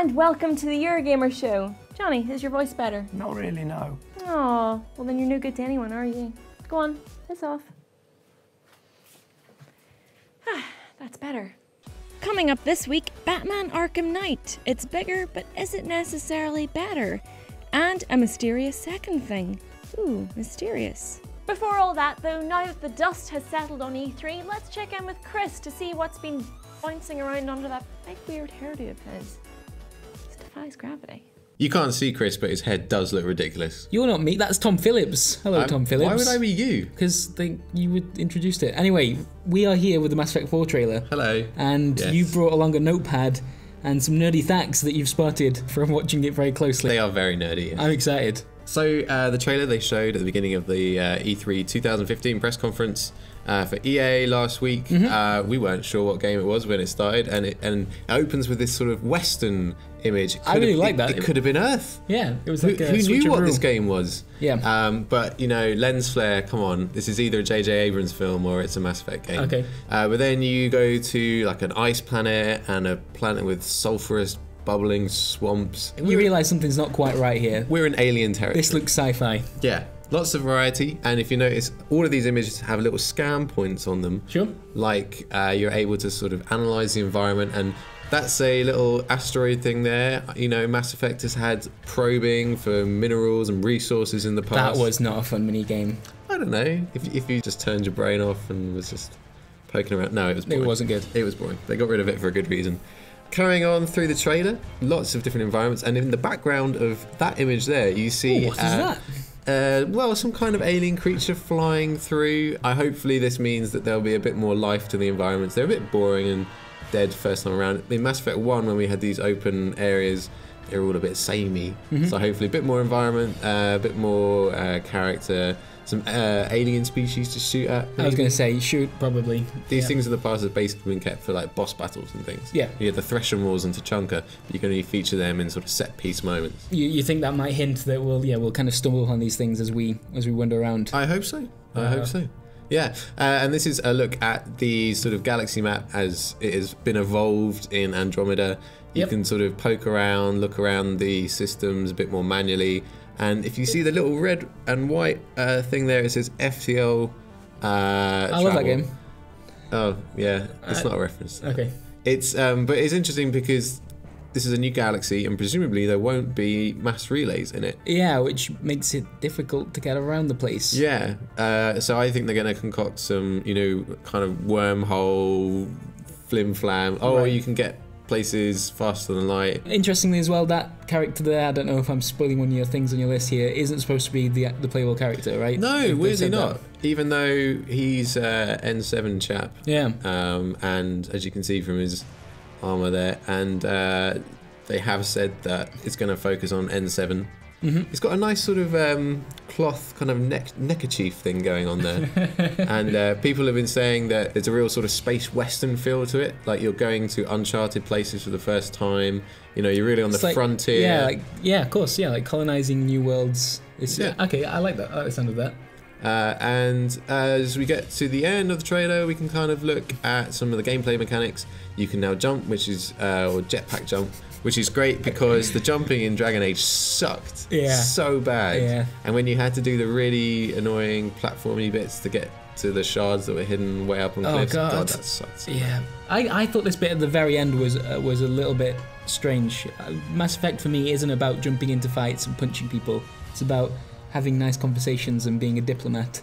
and welcome to the Eurogamer Show. Johnny, is your voice better? Not really, no. Oh, well then you're no good to anyone, are you? Go on, piss off. That's better. Coming up this week, Batman Arkham Knight. It's bigger, but is it necessarily better? And a mysterious second thing. Ooh, mysterious. Before all that though, now that the dust has settled on E3, let's check in with Chris to see what's been bouncing around under that big weird hairdo of his. It defies gravity. You can't see Chris, but his head does look ridiculous. You're not me, that's Tom Phillips. Hello, Tom Phillips. Why would I be you? Because you would introduced it. Anyway, we are here with the Mass Effect 4 trailer. Hello. And yes. You brought along a notepad and some nerdy facts that you've spotted from watching it very closely. They are very nerdy. Yes. I'm excited. So the trailer they showed at the beginning of the E3 2015 press conference for EA last week, we weren't sure what game it was when it started, and it opens with this sort of Western image. I really like that. It could have been Earth. Yeah, it was like who knew what this game was? Yeah. But you know, lens flare. Come on, this is either a J.J. Abrams film or it's a Mass Effect game. Okay. But then you go to like an ice planet and a planet with sulfurous bubbling swamps. You realise something's not quite right here. We're in alien territory. This looks sci-fi. Yeah, lots of variety, and if you notice, all of these images have little scan points on them. Sure. Like you're able to sort of analyse the environment, and that's a little asteroid thing there. You know, Mass Effect has had probing for minerals and resources in the past. That was not a fun mini game. I don't know, if you just turned your brain off and was just poking around. No, it was boring. It wasn't good. It was boring. They got rid of it for a good reason. Carrying on through the trailer, lots of different environments, and in the background of that image there, you see what is that? Well, some kind of alien creature flying through. Hopefully this means that there'll be a bit more life to the environments. They're a bit boring and dead first time around. In Mass Effect 1, when we had these open areas, they were all a bit samey. So hopefully a bit more environment, a bit more character, some alien species to shoot at. Maybe. I was going to say, shoot, probably. These things in the past have basically been kept for like boss battles and things. Yeah. You had the Thresher Wars and Tachanka, but you can only feature them in sort of set piece moments. You think that might hint that we'll kind of stumble upon these things as we wander around? I hope so. I hope so. Yeah, and this is a look at the sort of galaxy map as it has been evolved in Andromeda. You can sort of poke around, look around the systems a bit more manually. And if you see the little red and white thing there, it says FTL I love that game. Oh, yeah, it's not a reference. Okay. It's but it's interesting because this is a new galaxy and presumably there won't be mass relays in it. Yeah, which makes it difficult to get around the place. Yeah, so I think they're going to concoct some, you know, kind of wormhole, flim-flam. Oh, you can get places faster than light. Interestingly as well, that character there, I don't know if I'm spoiling one of your things on your list here, isn't supposed to be the playable character, right? No, weirdly not. Even though he's N7 chap. Yeah. And as you can see from his armour there, and they have said that it's going to focus on N7. It's got a nice sort of cloth kind of neckerchief thing going on there. And people have been saying that there's a real sort of space western feel to it, like you're going to uncharted places for the first time. You know, you're really on the frontier. Yeah, of course, yeah, like colonizing new worlds. Okay, I like that. I like the sound of that. And as we get to the end of the trailer, we can kind of look at some of the gameplay mechanics. You can now jump, which is or jetpack jump, which is great because the jumping in Dragon Age sucked so bad. Yeah. And when you had to do the really annoying platformy bits to get to the shards that were hidden way up on cliffs, God, that sucked. Yeah, I thought this bit at the very end was a little bit strange. Mass Effect for me isn't about jumping into fights and punching people. It's about having nice conversations and being a diplomat.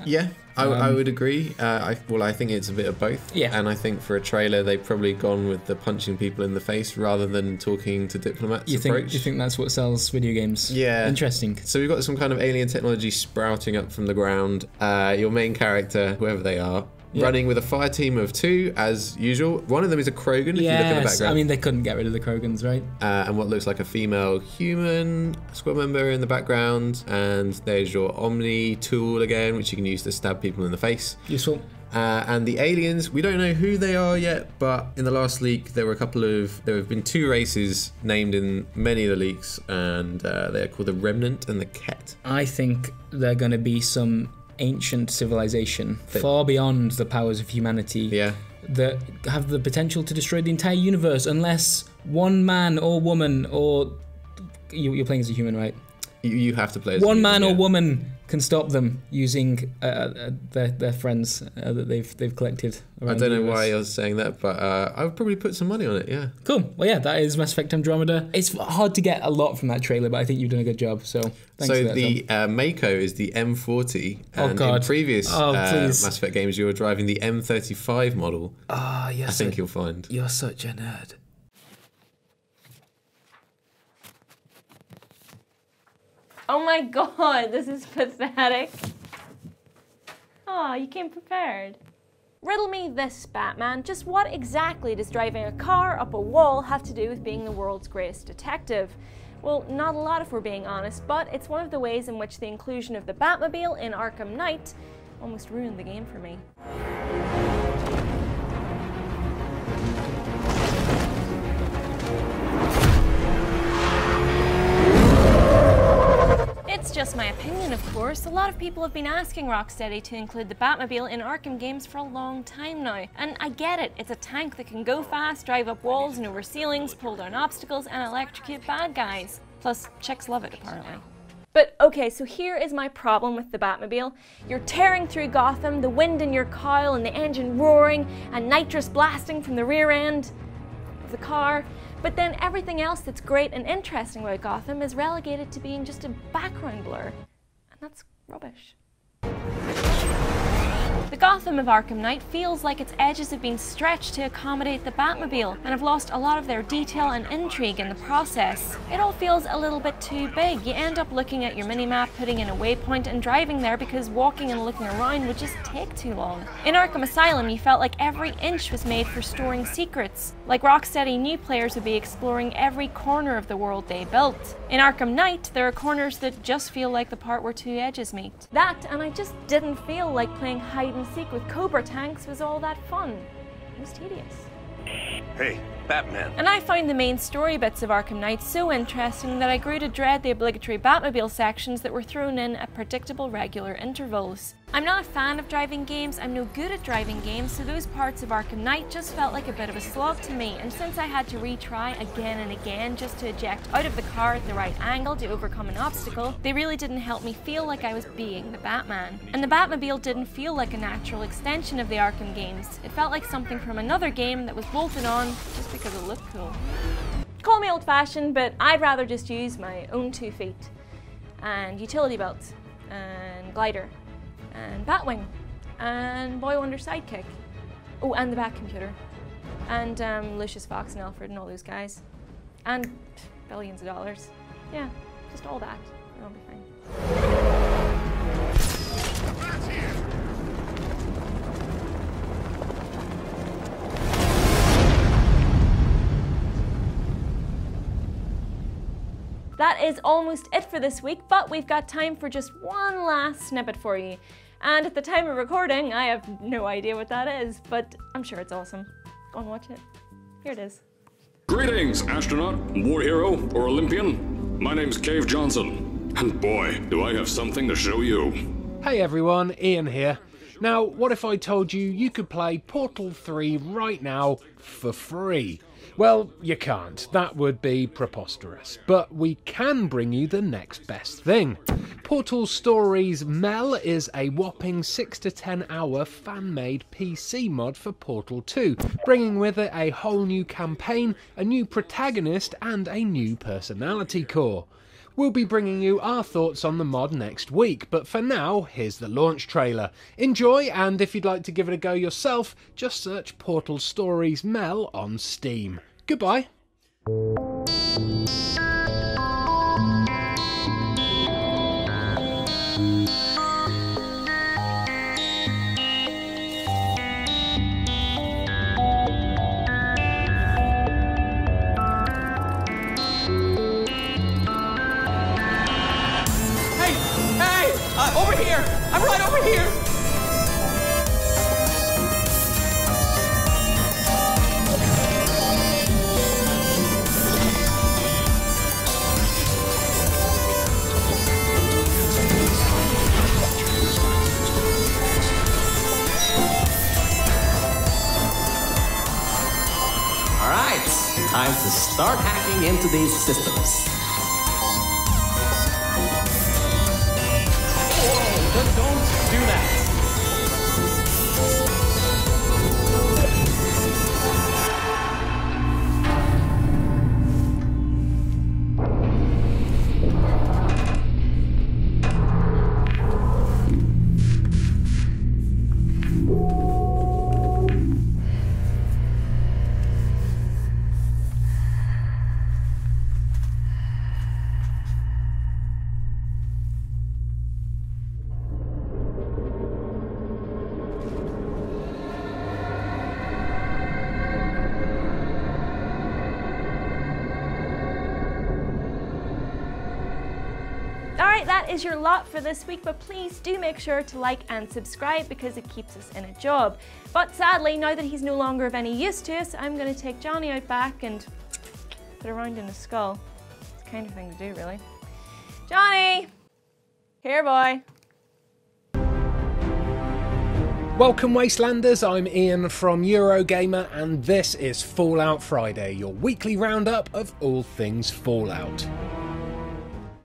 Yeah, I would agree. I think it's a bit of both. Yeah. And I think for a trailer, they've probably gone with the punching people in the face rather than talking to diplomats approach. You think that's what sells video games? Yeah. Interesting. So we've got some kind of alien technology sprouting up from the ground. Your main character, whoever they are, running with a fire team of 2, as usual. One of them is a Krogan, if you look at the background. I mean, they couldn't get rid of the Krogans, right? And what looks like a female human squad member in the background. And there's your Omni tool again, which you can use to stab people in the face. Useful. And the aliens, we don't know who they are yet, but in the last leak, there have been 2 races named in many of the leaks, and they're called the Remnant and the Ket. I think they're going to be some ancient civilization far beyond the powers of humanity that have the potential to destroy the entire universe unless one man or woman, or you're playing as a human, right? You have to play as one a human, man yeah. or woman can stop them using their friends that they've collected around I don't the know universe. why I was saying that, but I would probably put some money on it, yeah. Cool. Well, yeah, that is Mass Effect Andromeda. It's hard to get a lot from that trailer, but I think you've done a good job, so thanks for that, the Tom. Mako is the M40, Oh, and God. in previous Please. Mass Effect games you were driving the M35 model. Ah, I think you'll find. You're such a nerd. Oh my god, this is pathetic. Aw, you came prepared. Riddle me this, Batman. Just what exactly does driving a car up a wall have to do with being the world's greatest detective? Well, not a lot if we're being honest, but it's one of the ways in which the inclusion of the Batmobile in Arkham Knight almost ruined the game for me. It's just my opinion, of course. A lot of people have been asking Rocksteady to include the Batmobile in Arkham games for a long time now. And I get it, it's a tank that can go fast, drive up walls and over ceilings, pull down obstacles and electrocute bad guys. Plus, chicks love it apparently. But okay, so here is my problem with the Batmobile. You're tearing through Gotham, the wind in your cowl and the engine roaring and nitrous blasting from the rear end of the car. But then everything else that's great and interesting about Gotham is relegated to being just a background blur. And that's rubbish. The Gotham of Arkham Knight feels like its edges have been stretched to accommodate the Batmobile and have lost a lot of their detail and intrigue in the process. It all feels a little bit too big. You end up looking at your minimap, putting in a waypoint and driving there because walking and looking around would just take too long. In Arkham Asylum, you felt like every inch was made for storing secrets. Like Rocksteady knew players would be exploring every corner of the world they built. In Arkham Knight, there are corners that just feel like the part where two edges meet. That, and I just didn't feel like playing hide and seek with Cobra tanks was all that fun. It was tedious. Hey, Batman. And I found the main story bits of Arkham Knight so interesting that I grew to dread the obligatory Batmobile sections that were thrown in at predictable regular intervals. I'm not a fan of driving games, I'm no good at driving games, so those parts of Arkham Knight just felt like a bit of a slog to me, and since I had to retry again and again just to eject out of the car at the right angle to overcome an obstacle, they really didn't help me feel like I was being the Batman. And the Batmobile didn't feel like a natural extension of the Arkham games. It felt like something from another game that was bolted on just because it looked cool. Call me old-fashioned, but I'd rather just use my own 2 feet, and utility belt, and glider, and Batwing, and Boy Wonder Sidekick. Oh, and the Bat Computer, and Lucius Fox and Alfred and all those guys, and billions of dollars. Yeah, just all that. It'll be fine. That is almost it for this week, but we've got time for just one last snippet for you. And at the time of recording, I have no idea what that is, but I'm sure it's awesome. Go and watch it. Here it is. Greetings, astronaut, war hero, or Olympian. My name's Cave Johnson, and boy, do I have something to show you. Hey everyone, Ian here. Now, what if I told you you could play Portal 3 right now for free? Well, you can't. That would be preposterous. But we can bring you the next best thing. Portal Stories Mel is a whopping 6 to 10 hour fan-made PC mod for Portal 2, bringing with it a whole new campaign, a new protagonist and a new personality core. We'll be bringing you our thoughts on the mod next week, but for now, here's the launch trailer. Enjoy, and if you'd like to give it a go yourself, just search Portal Stories Mel on Steam. Goodbye. Over here! I'm right over here! All right. It's time to start hacking into these systems. Whoa, don't do that. Alright, that is your lot for this week, but please do make sure to like and subscribe because it keeps us in a job. But sadly, now that he's no longer of any use to us, I'm going to take Johnny out back and put around in his skull. It's the kind of thing to do, really. Johnny! Here, boy. Welcome, Wastelanders. I'm Ian from Eurogamer, and this is Fallout Friday, your weekly roundup of all things Fallout.